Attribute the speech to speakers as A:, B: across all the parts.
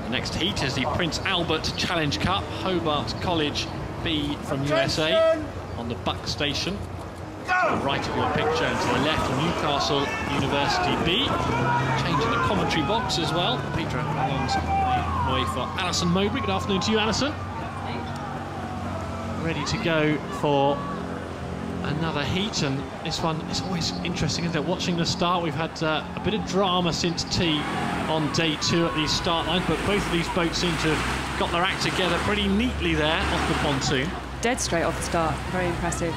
A: The next heat is the Prince Albert Challenge Cup. Hobart College B from USA on the Buck Station. To the right of your picture and to the left of Newcastle University B. Changing the commentary box as well. Peter alongs the way for Alison Mowbray. Good afternoon to you, Alison. Ready to go for another heat, and this one is always interesting, isn't it? Watching the start, we've had a bit of drama since tea on day 2 at these start lines, but both of these boats seem to have got their act together pretty neatly there off the pontoon. Dead straight off the start, very impressive.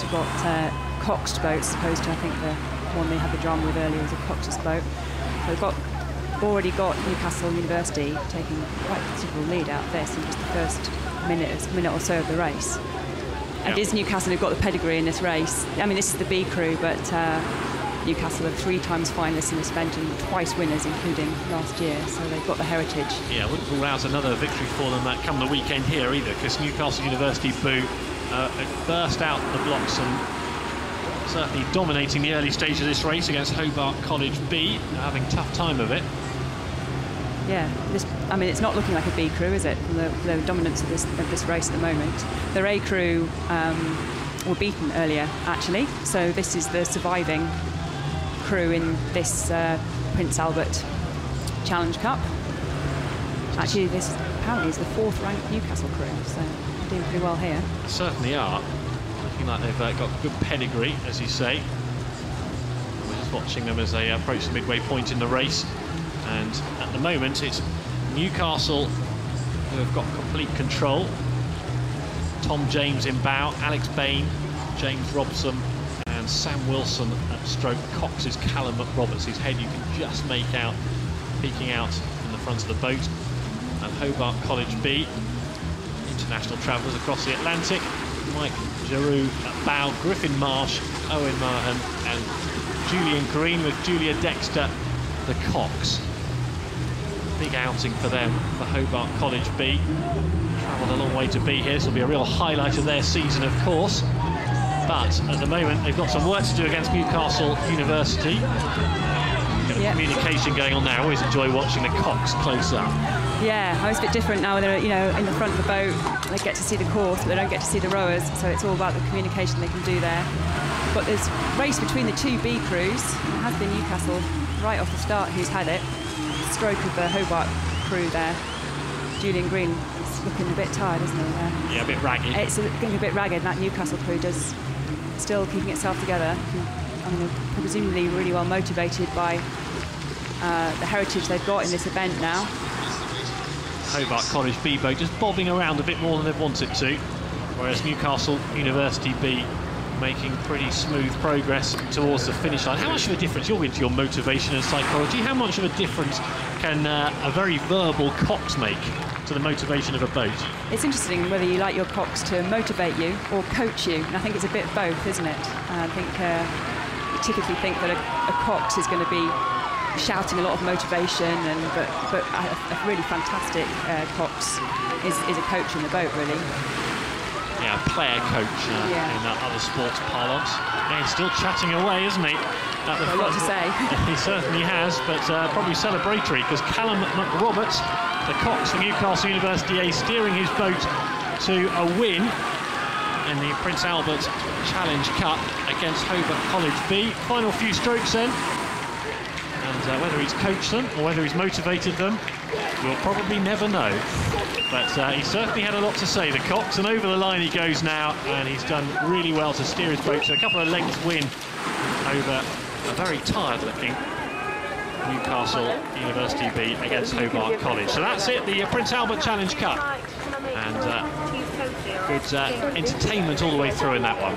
A: We've got coxed boats, as opposed to, I think, the one they had the drama with earlier was a coxless boat. So we've already got Newcastle University taking quite a considerable lead out of this in just the first minute or so of the race. And it is Newcastle who've got the pedigree in this race. I mean, this is the B crew, but Newcastle are 3 times finalists in this event and twice winners, including last year, so they've got the heritage. Yeah, I wouldn't rule out another victory for them come the weekend here either, because Newcastle University Boo burst out the blocks and certainly dominating the early stage of this race against Hobart College B. They're having a tough time of it. Yeah, I mean, it's not looking like a B crew, is it? The dominance of this race at the moment. Their A crew were beaten earlier, actually. So this is the surviving crew in this Prince Albert Challenge Cup. Actually, this apparently is the 4th ranked Newcastle crew, so they're doing pretty well here. They certainly are. Looking like they've got good pedigree, as you say. We're just watching them as they approach the midway point in the race. And at the moment, it's Newcastle who have got complete control. Tom James in bow, Alex Bain, James Robson, and Sam Wilson at stroke. Cox is Callum McRoberts, whose head you can just make out peeking out in the front of the boat. And Hobart College B, international travellers across the Atlantic. Mike Giroux at bow, Griffin Marsh, Owen Mahan, and Julian Green with Julia Dexter, the Cox. Big outing for them, for Hobart College B. Travelled a long way to be here. This will be a real highlight of their season, of course. But at the moment, they've got some work to do against Newcastle University. Bit of communication going on there. I always enjoy watching the Cox close up. Yeah, it's a bit different now. They're, in the front of the boat. They get to see the course, but they don't get to see the rowers. So it's all about the communication they can do there. But there's race between the 2 B crews. It has been Newcastle right off the start who's had it. Stroke of the Hobart crew there. Julian Green is looking a bit tired, isn't he? Yeah, a bit ragged. It's getting a bit ragged, and that Newcastle crew does still keeping itself together. I mean, they're presumably really well motivated by the heritage they've got in this event now. Hobart College B boat just bobbing around a bit more than they've wanted to, whereas Newcastle University B making pretty smooth progress towards the finish line. How much of a difference, you're into your motivation and psychology, how much of a difference can a very verbal Cox make to the motivation of a boat? It's interesting whether you like your Cox to motivate you or coach you, and I think it's a bit both, isn't it? I think you typically think that a Cox is going to be shouting a lot of motivation, but a really fantastic Cox is a coach in the boat, really. Yeah, player coach in other sports parlance. Yeah, he's still chatting away, isn't he? At the front. A lot to say. He certainly has, but probably celebratory, because Callum McRoberts, the Cox for Newcastle University A, steering his boat to a win in the Prince Albert Challenge Cup against Hobart College B. Final few strokes then. And whether he's coached them or whether he's motivated them, we'll probably never know. But he certainly had a lot to say, the Cox, and over the line he goes now, and he's done really well to steer his boat to a couple of lengths win over a very tired-looking Newcastle University B against Hobart College. So that's it, the Prince Albert Challenge Cup. And good entertainment all the way through in that one.